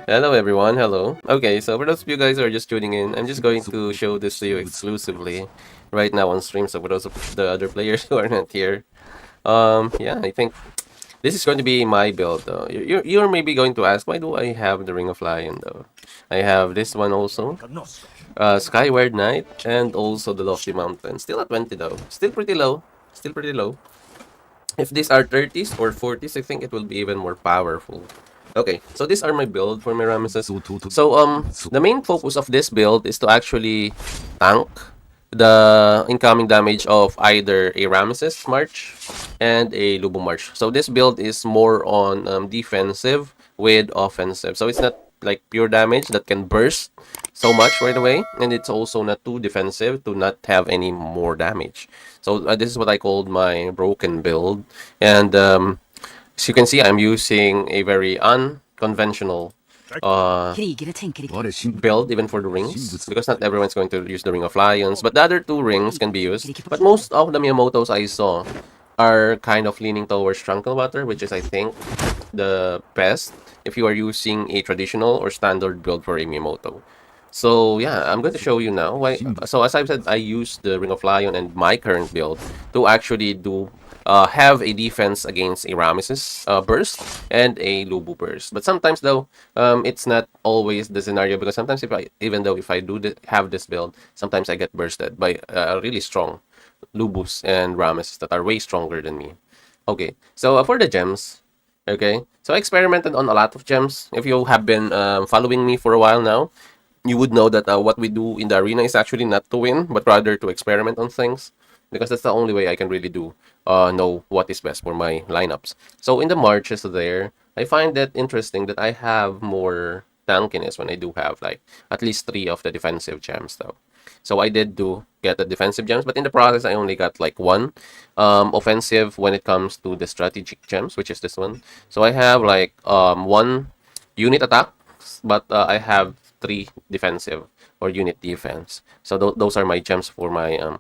Hello everyone, hello. Okay, so for those of you guys who are just tuning in, I'm just going to show this to you exclusively right now on stream. So for those of the other players who are not here, yeah, I think this is going to be my build though. You're maybe going to ask, why do I have the Ring of Lion though? I have this one also, Skyward Knight, and also the Lofty Mountain. Still at 20 though, still pretty low, still pretty low. If these are 30s or 40s, I think it will be even more powerful. Okay, so these are my build for my Ramesses. So the main focus of this build is to actually tank the incoming damage of either a Ramesses March and a Lubu March. So this build is more on defensive with offensive. So it's not like pure damage that can burst so much right away, and it's also not too defensive to not have any more damage. So this is what I called my broken build, and as you can see, I'm using a very unconventional uh, build even for the rings, because not everyone's going to use the Ring of Lions, but the other two rings can be used. But most of the Miyamotos I saw are kind of leaning towards Tranquil Water, which is, I think, the best if you are using a traditional or standard build for a Miyamoto. So yeah, I'm going to show you now why. So as I've said, I use the Ring of Lion and my current build to actually do have a defense against a Ramesses burst and a Lubu burst. But sometimes though, it's not always the scenario, because sometimes even though if I do have this build, sometimes I get bursted by really strong Lubus and Ramesses that are way stronger than me. Okay, so for the gems, okay, so I experimented on a lot of gems. If you have been following me for a while now, you would know that what we do in the arena is actually not to win, but rather to experiment on things, because that's the only way I can really know what is best for my lineups. So in the marches there, I find that interesting that I have more tankiness when I do have like at least 3 of the defensive gems though. So I did do get the defensive gems, but in the process I only got like one offensive when it comes to the strategic gems, which is this one. So I have like one unit attack, but I have 3 defensive or unit defense. So those are my gems for my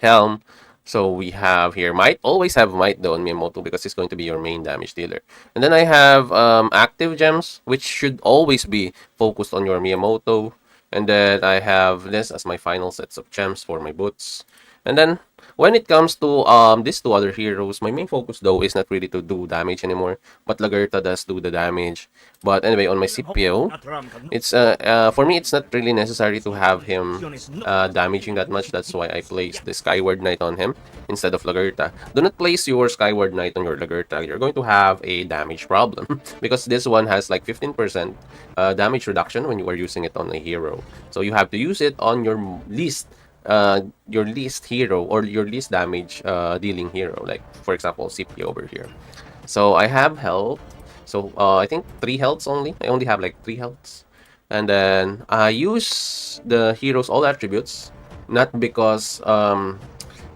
helm. So we have here might, always have might though on Miyamoto, because it's going to be your main damage dealer. And then I have active gems, which should always be focused on your Miyamoto. And then I have this as my final sets of gems for my boots. And then when it comes to these two other heroes, my main focus though is not really to do damage anymore, but Lagertha does do the damage. But anyway, on my Scipio, it's for me it's not really necessary to have him damaging that much. That's why I placed the Skyward Knight on him instead of Lagertha. Do not place your Skyward Knight on your Lagertha. You're going to have a damage problem because this one has like 15% damage reduction when you are using it on a hero. So you have to use it on your least hero or your least damage dealing hero, like for example Scipio over here. So I have health, so I think 3 healths only. I only have like 3 healths. And then I use the hero's all attributes, not because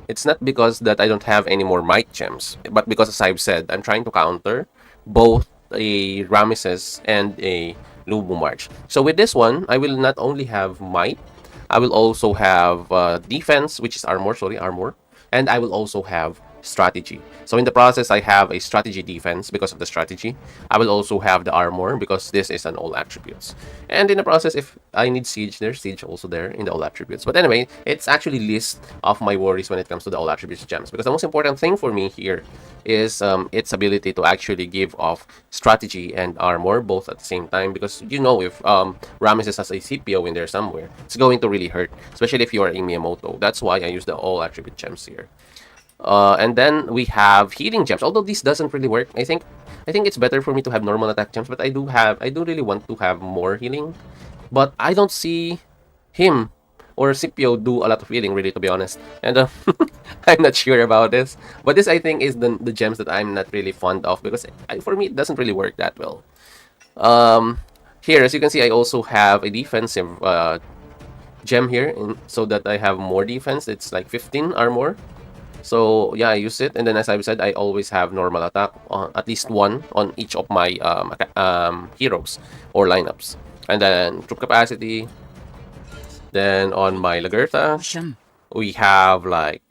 it's not because that I don't have any more might gems, but because as I've said, I'm trying to counter both a Ramesses and a Lubu March. So with this one, I will not only have might, I will also have defense, which is armor, and I will also have strategy. So in the process, I have a strategy defense because of the strategy. I will also have the armor because this is an all attributes. And in the process, if I need siege, there's siege also there in the all attributes. But anyway, it's actually list of my worries when it comes to the all attributes gems, because the most important thing for me here is its ability to actually give off strategy and armor both at the same time. Because you know, if Ramesses has a CPO in there somewhere, it's going to really hurt, especially if you are in Miyamoto. That's why I use the all attribute gems here. And then we have healing gems. Although this doesn't really work, I think it's better for me to have normal attack gems. But I do really want to have more healing. But I don't see him or Scipio do a lot of healing, really, to be honest. And I'm not sure about this. But this, I think, is the gems that I'm not really fond of, because for me it doesn't really work that well. Um, Here, as you can see, I also have a defensive gem here, so that I have more defense. It's like 15 armor. So yeah, I use it, and then as I've said, I always have normal attack, at least one on each of my heroes or lineups. And then troop capacity. Then on my Lagertha, we have like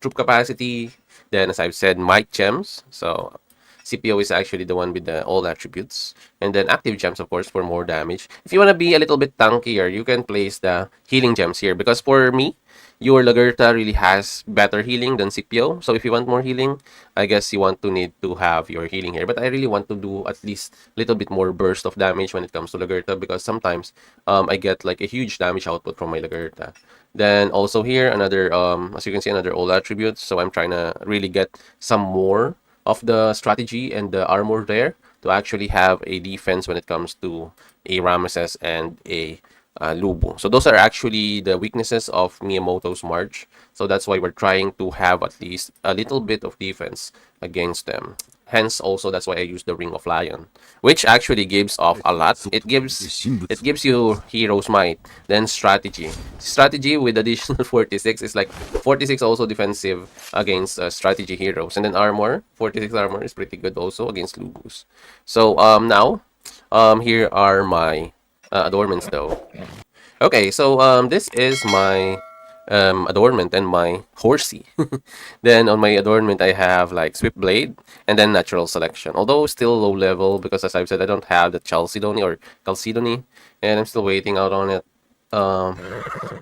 troop capacity. Then as I've said, might gems. So Scipio is actually the one with the all attributes. And then active gems, of course, for more damage. If you want to be a little bit tankier, you can place the healing gems here. Because for me, your Lagertha really has better healing than Scipio. So if you want more healing, I guess you want to need to have your healing here. But I really want to do at least a little bit more burst of damage when it comes to Lagertha, because sometimes I get like a huge damage output from my Lagertha. Then also here, another, as you can see, another all attributes. So I'm trying to really get some more of the strategy and the armor there to actually have a defense when it comes to a Ramesses and a Lubu. So those are actually the weaknesses of Miyamoto's March. So that's why we're trying to have at least a little bit of defense against them. Hence, also that's why I use the Ring of Lion, which actually gives off a lot. It gives you Hero's Might, then strategy. Strategy with additional 46 is like 46 also defensive against strategy heroes, and then armor 46 armor is pretty good also against Lubus. So now here are my adornments though. Okay, so this is my adornment and my horsey. Then on my adornment, I have like Swift Blade and then Natural Selection. Although still low level because, as I've said, I don't have the Chalcedony or Chalcedony, and I'm still waiting out on it. Um,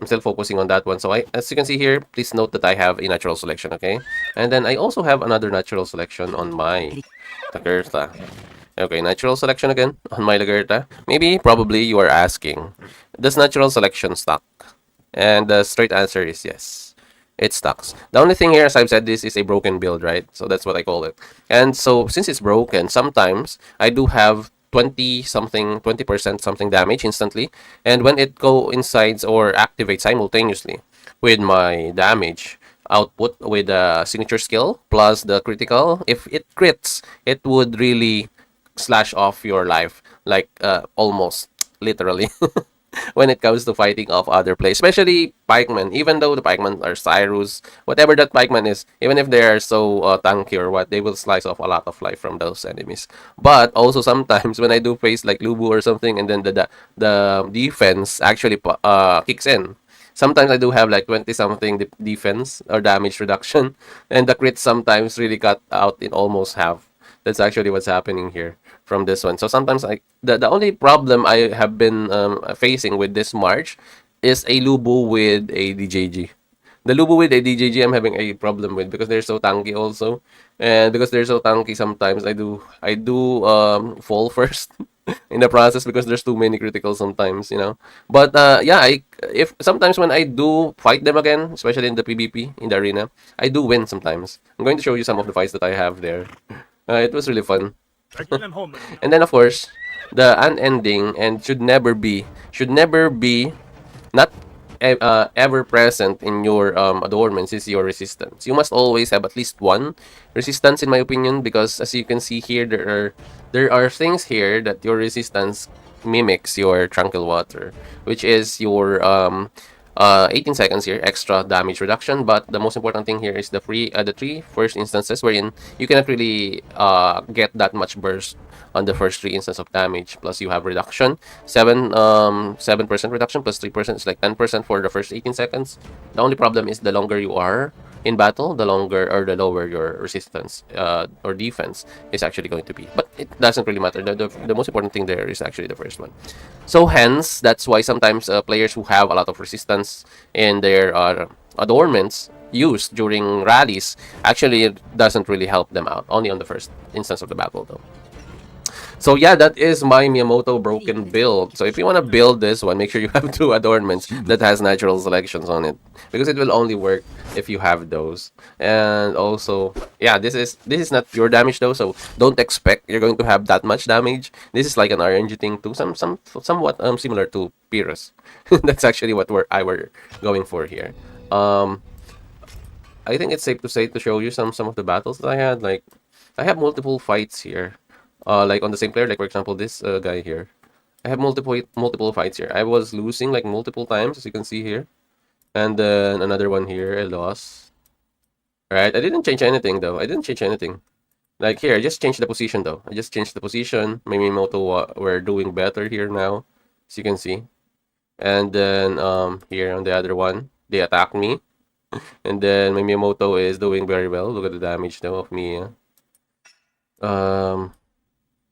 I'm still focusing on that one. So as you can see here, please note that I have a Natural Selection, okay? And then I also have another Natural Selection on my Lagertha. Okay, natural selection again on my Lagertha. Maybe, probably you are asking, does natural selection stock? And the straight answer is yes. It stocks. The only thing here, as I've said, this is a broken build, right? So that's what I call it. And so since it's broken, sometimes I do have 20 something, 20% something damage instantly. And when it coincides or activates simultaneously with my damage output with the signature skill plus the critical, if it crits, it would really slash off your life, like almost literally. When it comes to fighting off other players, especially pikemen. Even though the pikemen are Cyrus, whatever that pikeman is, even if they are so tanky or what, they will slice off a lot of life from those enemies. But also sometimes when I do face like Lubu or something, and then the defense actually kicks in. Sometimes I do have like 20 something defense or damage reduction, and the crit sometimes really cut out in almost half. That's actually what's happening here from this one. So sometimes the only problem I have been facing with this March is a Lubu with a DJG. The Lubu with a DJG I'm having a problem with because they're so tanky also. And because they're so tanky, sometimes I do fall first in the process because there's too many criticals sometimes, you know. But yeah, if sometimes when I do fight them again, especially in the PvP in the arena, I do win sometimes. I'm going to show you some of the fights that I have there. It was really fun. And then of course, the unending and should never be not ever present in your adornments is your resistance. You must always have at least one resistance, in my opinion, because as you can see here, there are things here that your resistance mimics your tranquil water, which is your 18 seconds here, extra damage reduction. But the most important thing here is the three first instances wherein you cannot really get that much burst on the first three instances of damage. Plus you have reduction, 7% reduction plus 3% is like 10% for the first 18 seconds. The only problem is the longer you are in battle, the longer or the lower your resistance or defense is actually going to be. But it doesn't really matter. The most important thing there is actually the first one. So hence, that's why sometimes players who have a lot of resistance in their adornments used during rallies actually it doesn't really help them out. Only on the first instance of the battle though. So yeah, that is my Miyamoto Broken Build. So if you want to build this one, make sure you have two adornments that has natural selections on it, because it will only work if you have those. And also, yeah, this is not pure damage though, so don't expect you're going to have that much damage. This is like an RNG thing too, somewhat similar to Pyrrhus. That's actually what we're going for here. Um, I think it's safe to say to show you some of the battles that I had. Like, I have multiple fights here. Like on the same player, like for example this guy here. I have multiple fights here. I was losing like multiple times, as you can see here. And then another one here, I lost. Right? I didn't change anything though. I didn't change anything. Like here, I just changed the position though. I just changed the position. My Miyamoto we're doing better here now, as you can see. And then here on the other one, they attacked me. And then my Miyamoto is doing very well. Look at the damage though of me. Um,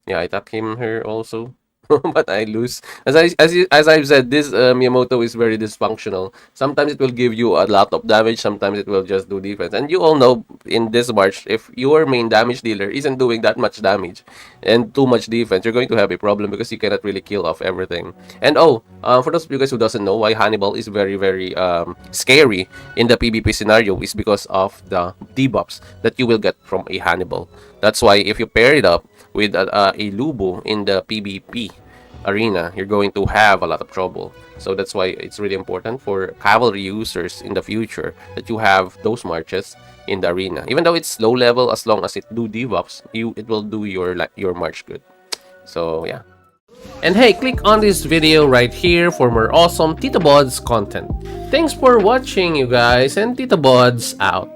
yeah, I attack him here also. But I lose. As I've said, this Miyamoto is very dysfunctional. Sometimes it will give you a lot of damage. Sometimes it will just do defense. And you all know in this March, if your main damage dealer isn't doing that much damage and too much defense, you're going to have a problem because you cannot really kill off everything. And for those of you guys who doesn't know why Hannibal is very very scary in the PvP scenario is because of the debuffs that you will get from a Hannibal. That's why if you pair it up with a Lubo in the PvP arena, you're going to have a lot of trouble. So that's why it's really important for cavalry users in the future that you have those marches in the arena. Even though it's low level, as long as it do debuffs, it will do your march good. So yeah. And hey, click on this video right here for more awesome TITOBODS content. Thanks for watching, you guys, and TITOBODS out.